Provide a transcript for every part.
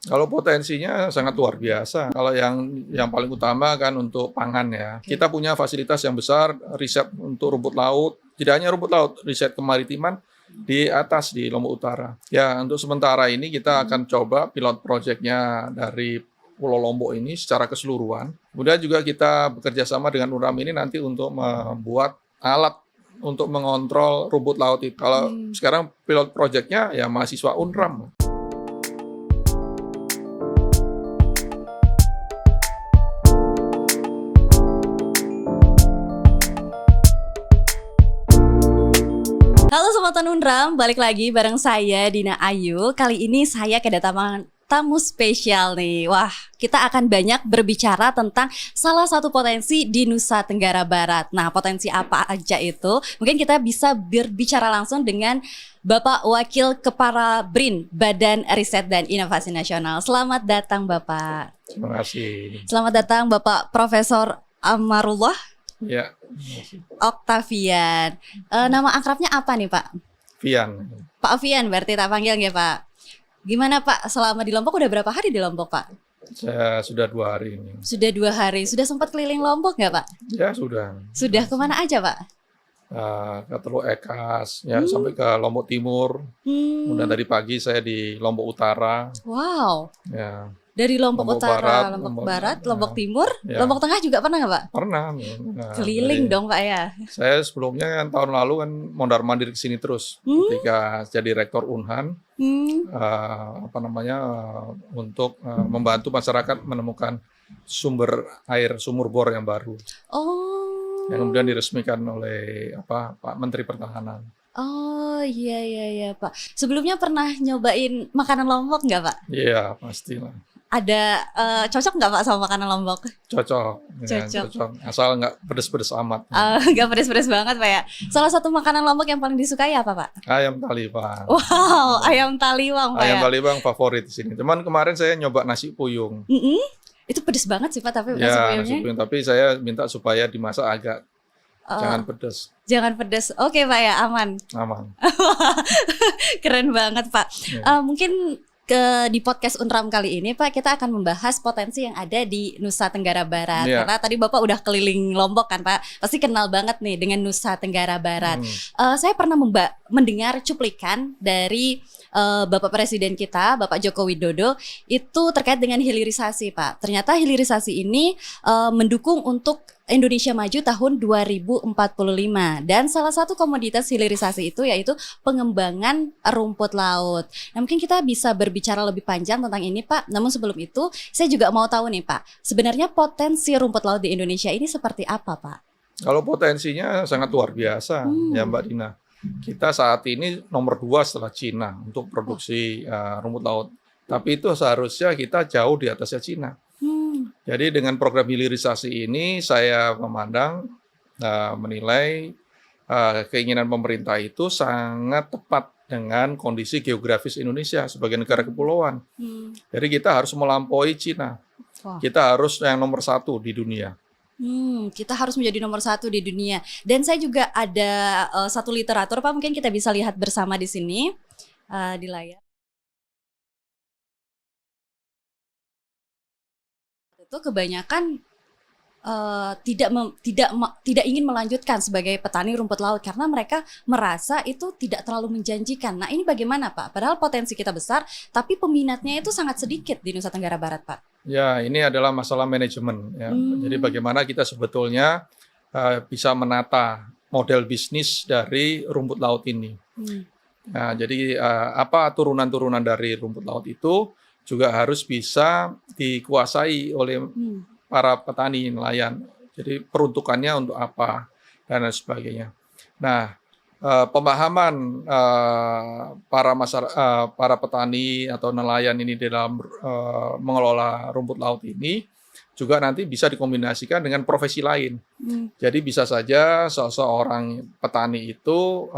Kalau potensinya sangat luar biasa. Kalau yang paling utama kan untuk pangan ya. Oke. Kita punya fasilitas yang besar, riset untuk rumput laut. Tidak hanya rumput laut, riset kemaritiman di atas di Lombok Utara. Ya, untuk sementara ini kita akan coba pilot project-nya dari Pulau Lombok ini secara keseluruhan. Kemudian juga kita bekerja sama dengan UNRAM ini nanti untuk membuat alat untuk mengontrol rumput laut itu. Kalau sekarang pilot project-nya ya mahasiswa UNRAM. Halo Sobat Unram, balik lagi bareng saya Dina Ayu. Kali ini saya kedatangan tamu spesial nih. Wah, kita akan banyak berbicara tentang salah satu potensi di Nusa Tenggara Barat. Nah, potensi apa aja itu? Mungkin kita bisa berbicara langsung dengan Bapak Wakil Kepala BRIN, Badan Riset dan Inovasi Nasional. Selamat datang Bapak. Terima kasih. Selamat datang Bapak Profesor Amarullah Ya, Oktavian. Nama akrabnya apa nih Pak? Vian. Pak Avian berarti tak panggil ya Pak. Gimana Pak selama di Lombok, udah berapa hari di Lombok Pak? Saya sudah 2 hari ini. Sudah 2 hari, sudah sempat keliling Lombok nggak Pak? Ya sudah. Sudah kemana aja Pak? Ke Teluk Ekas, ya sampai ke Lombok Timur. Kemudian tadi pagi saya di Lombok Utara. Wow, Ya, dari Lombok Lombok Utara, Barat, Lombok Barat, Lombok ya. Timur, Ya. Lombok Tengah juga pernah nggak Pak? Pernah. Keliling dong Pak ya. Saya sebelumnya kan tahun lalu kan mondar-mandir ke sini terus. Ketika jadi rektor Unhan, untuk membantu masyarakat menemukan sumber air sumur bor yang baru, Oh. yang kemudian diresmikan oleh Pak Menteri Pertahanan. Oh iya Pak. Sebelumnya pernah nyobain makanan Lombok nggak Pak? Iya, pastilah. Ada cocok nggak Pak sama makanan Lombok? Cocok. Ya, Cocok. cocok. Asal nggak pedes-pedes amat. Nggak pedes-pedes banget Pak ya. Salah satu makanan Lombok yang paling disukai apa Pak? Ayam taliwang. Wow, ayam taliwang Pak Ayam ya. taliwang favorit di sini. Cuman kemarin saya nyoba nasi puyung. Itu pedes banget sih Pak, tapi nasi Ya, puyungnya nasi puyung. Tapi saya minta supaya dimasak agak jangan pedes. jangan pedes. Oke Pak ya, aman. Aman. Keren banget Pak. Ya. Mungkin di podcast Unram kali ini Pak, kita akan membahas potensi yang ada di Nusa Tenggara Barat. Iya. Karena tadi Bapak udah keliling Lombok kan Pak, pasti kenal banget nih dengan Nusa Tenggara Barat. Saya pernah mendengar cuplikan dari Bapak Presiden kita, Bapak Joko Widodo, itu terkait dengan hilirisasi Pak. Ternyata hilirisasi ini mendukung untuk Indonesia Maju tahun 2045, dan salah satu komoditas hilirisasi itu yaitu pengembangan rumput laut. Nah, mungkin kita bisa berbicara lebih panjang tentang ini Pak. Namun sebelum itu saya juga mau tahu nih Pak, sebenarnya potensi rumput laut di Indonesia ini seperti apa Pak? Kalau potensinya sangat luar biasa, ya Mbak Dina. Kita saat ini nomor 2 setelah Cina untuk produksi rumput laut. Tapi itu seharusnya kita jauh di atasnya Cina. Jadi dengan program hilirisasi ini saya menilai keinginan pemerintah itu sangat tepat dengan kondisi geografis Indonesia sebagai negara kepulauan. Jadi kita harus melampaui Cina. Wah. Kita harus yang nomor 1 di dunia. Kita harus menjadi nomor 1 di dunia. Dan saya juga ada satu literatur Pak, mungkin kita bisa lihat bersama di sini di layar. Itu kebanyakan tidak ingin melanjutkan sebagai petani rumput laut karena mereka merasa itu tidak terlalu menjanjikan. Nah, ini bagaimana Pak? Padahal potensi kita besar, tapi peminatnya itu sangat sedikit di Nusa Tenggara Barat Pak. Ya, ini adalah masalah manajemen. Ya. Jadi bagaimana kita sebetulnya bisa menata model bisnis dari rumput laut ini. Nah, jadi apa turunan-turunan dari rumput laut itu juga harus bisa dikuasai oleh para petani nelayan. Jadi peruntukannya untuk apa dan lain sebagainya. Nah, pemahaman para petani atau nelayan ini dalam mengelola rumput laut ini juga nanti bisa dikombinasikan dengan profesi lain. Jadi bisa saja seorang petani itu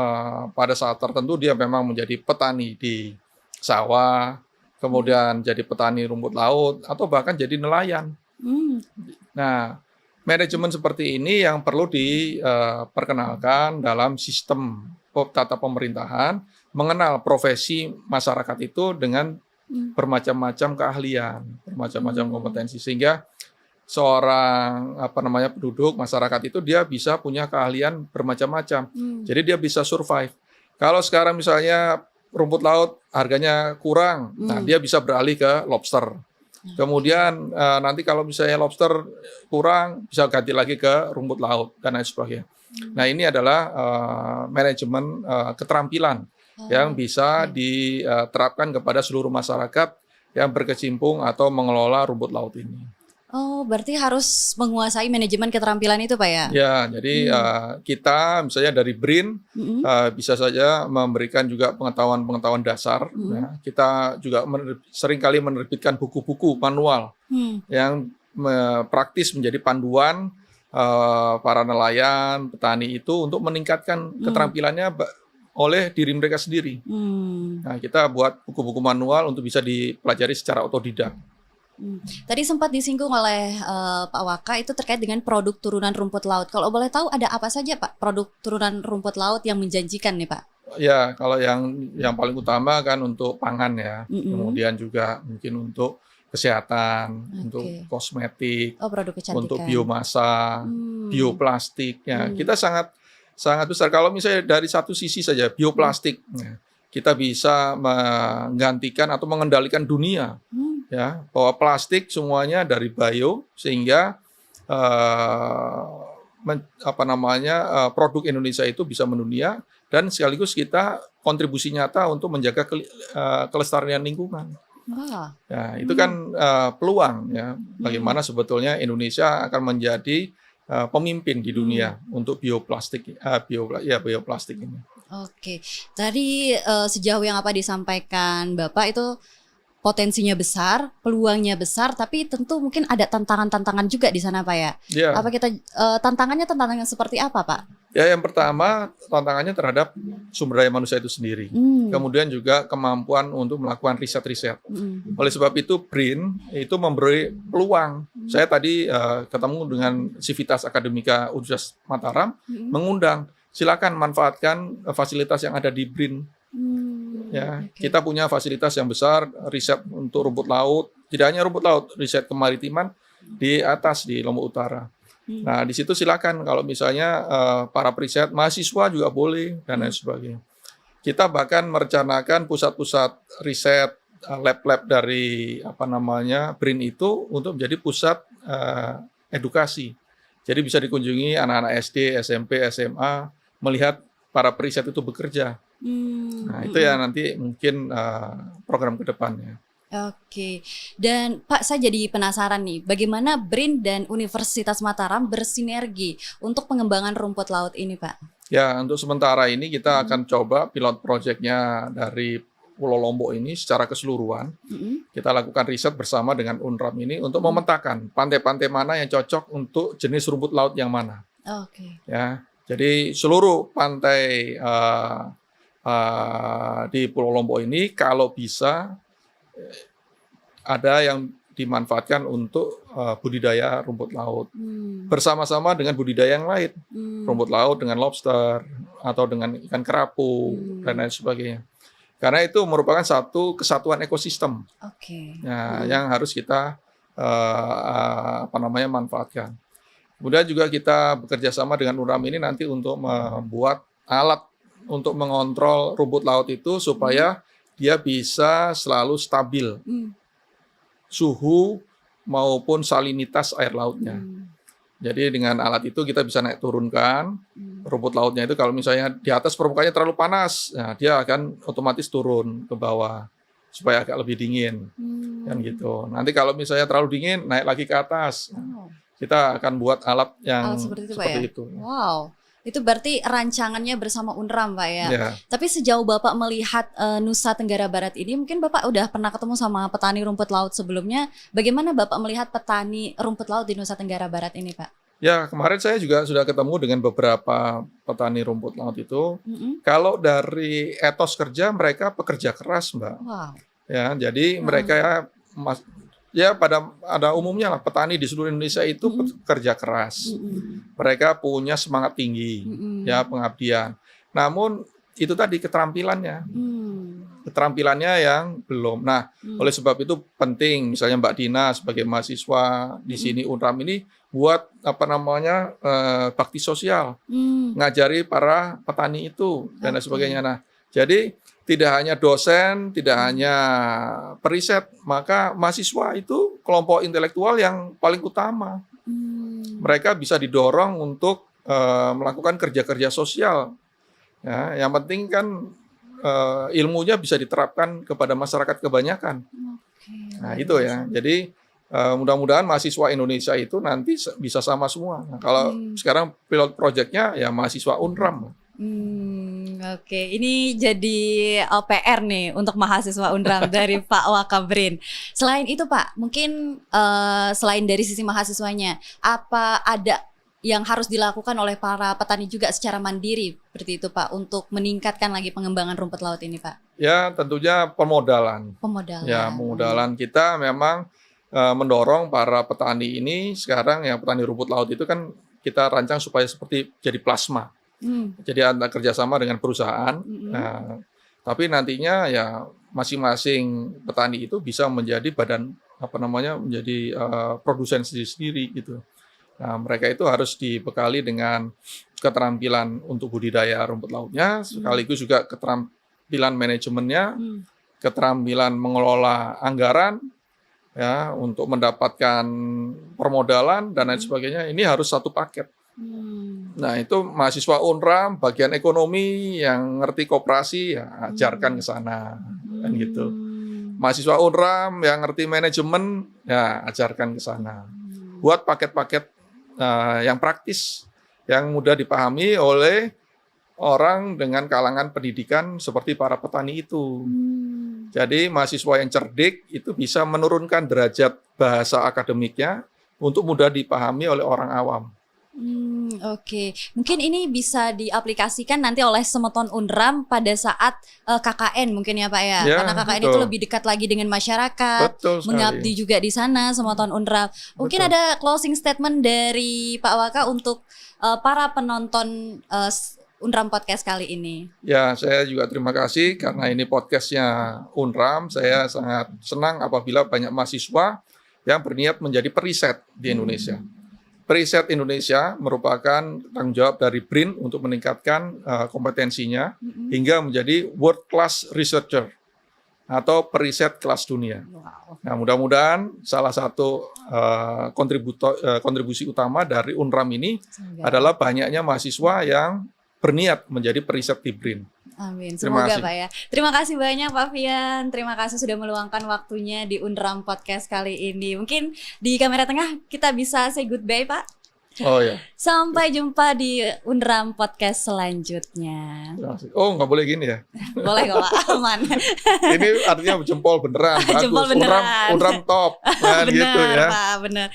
pada saat tertentu dia memang menjadi petani di sawah, kemudian jadi petani rumput laut, atau bahkan jadi nelayan. Nah, manajemen seperti ini yang perlu diperkenalkan dalam sistem tata pemerintahan, mengenal profesi masyarakat itu dengan bermacam-macam keahlian, bermacam-macam kompetensi, sehingga seorang penduduk masyarakat itu dia bisa punya keahlian bermacam-macam. Jadi dia bisa survive. Kalau sekarang misalnya rumput laut harganya kurang, nah dia bisa beralih ke lobster. Kemudian nanti kalau misalnya lobster kurang, bisa ganti lagi ke rumput laut dan lain sebagainya. Nah ini adalah manajemen keterampilan yang bisa diterapkan kepada seluruh masyarakat yang berkecimpung atau mengelola rumput laut ini. Oh, berarti harus menguasai manajemen keterampilan itu, Pak ya? Ya, jadi kita misalnya dari BRIN bisa saja memberikan juga pengetahuan-pengetahuan dasar. Ya. Kita juga seringkali menerbitkan buku-buku manual yang praktis menjadi panduan para nelayan, petani itu untuk meningkatkan keterampilannya oleh diri mereka sendiri. Nah, kita buat buku-buku manual untuk bisa dipelajari secara otodidak. Tadi sempat disinggung oleh Pak Waka itu terkait dengan produk turunan rumput laut. Kalau boleh tahu ada apa saja Pak produk turunan rumput laut yang menjanjikan nih Pak? Ya, kalau yang paling utama kan untuk pangan ya, kemudian juga mungkin untuk kesehatan, untuk kosmetik, produk kecantikan, untuk biomasa, bioplastik. Ya, kita sangat besar. Kalau misalnya dari satu sisi saja bioplastik, kita bisa menggantikan atau mengendalikan dunia. Ya, bahwa plastik semuanya dari bio sehingga produk Indonesia itu bisa mendunia dan sekaligus kita kontribusi nyata untuk menjaga kelestarian lingkungan. Ya, itu kan peluang ya bagaimana sebetulnya Indonesia akan menjadi pemimpin di dunia untuk bioplastik ini. Oke, tadi sejauh yang apa disampaikan Bapak itu potensinya besar, peluangnya besar, tapi tentu mungkin ada tantangan-tantangan juga di sana Pak ya. Yeah. Apa kita tantangannya seperti apa Pak? Ya, yang pertama tantangannya terhadap sumber daya manusia itu sendiri. Kemudian juga kemampuan untuk melakukan riset-riset. Oleh sebab itu BRIN itu memberi peluang. Saya tadi ketemu dengan Civitas Akademika Universitas Mataram, mengundang silakan manfaatkan fasilitas yang ada di BRIN. Ya, kita punya fasilitas yang besar, riset untuk rumput laut, tidak hanya rumput laut, riset kemaritiman di atas di Lombok Utara. Nah, di situ silakan kalau misalnya para periset, mahasiswa juga boleh dan lain sebagainya. Kita bahkan merencanakan pusat-pusat riset, lab-lab dari BRIN itu untuk menjadi pusat edukasi. Jadi bisa dikunjungi anak-anak SD, SMP, SMA melihat para periset itu bekerja. Nah, itu ya nanti mungkin program ke depannya. Oke, dan Pak saya jadi penasaran nih, bagaimana BRIN dan Universitas Mataram bersinergi untuk pengembangan rumput laut ini Pak? Ya, untuk sementara ini kita akan coba pilot project-nya dari Pulau Lombok ini secara keseluruhan. Kita lakukan riset bersama dengan UNRAM ini untuk memetakan pantai-pantai mana yang cocok untuk jenis rumput laut yang mana. Ya, jadi seluruh pantai di Pulau Lombok ini kalau bisa ada yang dimanfaatkan untuk budidaya rumput laut bersama-sama dengan budidaya yang lain, rumput laut dengan lobster atau dengan ikan kerapu dan lain sebagainya. Karena itu merupakan satu kesatuan ekosistem yang harus kita manfaatkan. Kemudian juga kita bekerja sama dengan UNRAM ini nanti untuk membuat alat untuk mengontrol rumput laut itu supaya dia bisa selalu stabil suhu maupun salinitas air lautnya. Jadi dengan alat itu kita bisa naik turunkan rumput lautnya itu. Kalau misalnya di atas permukaannya terlalu panas, nah dia akan otomatis turun ke bawah supaya agak lebih dingin, kan gitu. Nanti kalau misalnya terlalu dingin, naik lagi ke atas. Kita akan buat alat yang seperti itu. Wow. Itu berarti rancangannya bersama UNRAM Pak ya. Tapi sejauh Bapak melihat Nusa Tenggara Barat ini, mungkin Bapak udah pernah ketemu sama petani rumput laut sebelumnya. Bagaimana Bapak melihat petani rumput laut di Nusa Tenggara Barat ini Pak? Ya, kemarin saya juga sudah ketemu dengan beberapa petani rumput laut itu. Kalau dari etos kerja, mereka pekerja keras Mbak. Ya, jadi mereka pada umumnya lah petani di seluruh Indonesia itu pekerja keras. Mereka punya semangat tinggi, ya pengabdian. Namun itu tadi keterampilannya keterampilannya yang belum. Nah, oleh sebab itu penting misalnya Mbak Dina sebagai mahasiswa di sini Unram ini buat bakti sosial, ngajari para petani itu dan lain sebagainya. Nah, jadi tidak hanya dosen, tidak hanya periset, maka mahasiswa itu kelompok intelektual yang paling utama. Mereka bisa didorong untuk melakukan kerja-kerja sosial. Ya, yang penting kan ilmunya bisa diterapkan kepada masyarakat kebanyakan. Nah itu ya. Jadi mudah-mudahan mahasiswa Indonesia itu nanti bisa sama semua. Nah, kalau sekarang pilot projectnya ya mahasiswa Unram. Oke, ini jadi PR nih untuk mahasiswa Unram dari Pak Wakabrin. Selain itu Pak, mungkin selain dari sisi mahasiswanya, apa ada yang harus dilakukan oleh para petani juga secara mandiri seperti itu Pak untuk meningkatkan lagi pengembangan rumput laut ini Pak? Ya tentunya pemodalan. Ya pemodalan kita memang mendorong para petani ini sekarang ya petani rumput laut itu kan kita rancang supaya seperti jadi plasma. Jadi ada kerjasama dengan perusahaan. Nah, tapi nantinya ya masing-masing petani itu bisa menjadi menjadi produsen sendiri gitu. Nah, mereka itu harus dibekali dengan keterampilan untuk budidaya rumput lautnya, sekaligus juga keterampilan manajemennya, keterampilan mengelola anggaran, ya, untuk mendapatkan permodalan dan lain sebagainya. Ini harus satu paket. Nah, itu mahasiswa Unram bagian ekonomi yang ngerti koperasi ya ajarkan ke sana, kan gitu. Mahasiswa Unram yang ngerti manajemen ya ajarkan ke sana. Buat paket-paket yang praktis, yang mudah dipahami oleh orang dengan kalangan pendidikan seperti para petani itu. Jadi mahasiswa yang cerdik itu bisa menurunkan derajat bahasa akademiknya untuk mudah dipahami oleh orang awam. Oke. Mungkin ini bisa diaplikasikan nanti oleh Semeton Unram pada saat KKN mungkin ya Pak ya. Karena KKN itu lebih dekat lagi dengan masyarakat, mengabdi juga di sana Semeton Unram. Mungkin ada closing statement dari Pak Waka untuk para penonton Unram Podcast kali ini. Ya, saya juga terima kasih karena ini podcastnya Unram. Saya sangat senang apabila banyak mahasiswa yang berniat menjadi periset di Indonesia. Periset Indonesia merupakan tanggung jawab dari BRIN untuk meningkatkan kompetensinya hingga menjadi world class researcher atau periset kelas dunia. Nah, mudah-mudahan salah satu kontribusi utama dari Unram ini adalah banyaknya mahasiswa yang berniat menjadi periset di BRIN. Amin. Semoga Pak ya. Terima kasih banyak Pak Fian. Terima kasih sudah meluangkan waktunya di Unram Podcast kali ini. Mungkin di kamera tengah kita bisa say goodbye Pak. Oh ya. Sampai jumpa di Unram Podcast selanjutnya. Oh nggak boleh gini ya? Boleh kok Pak, aman. Ini artinya jempol beneran. Bagus. Jempol beneran. Unram top. Nah, bener gitu ya. Pak, bener.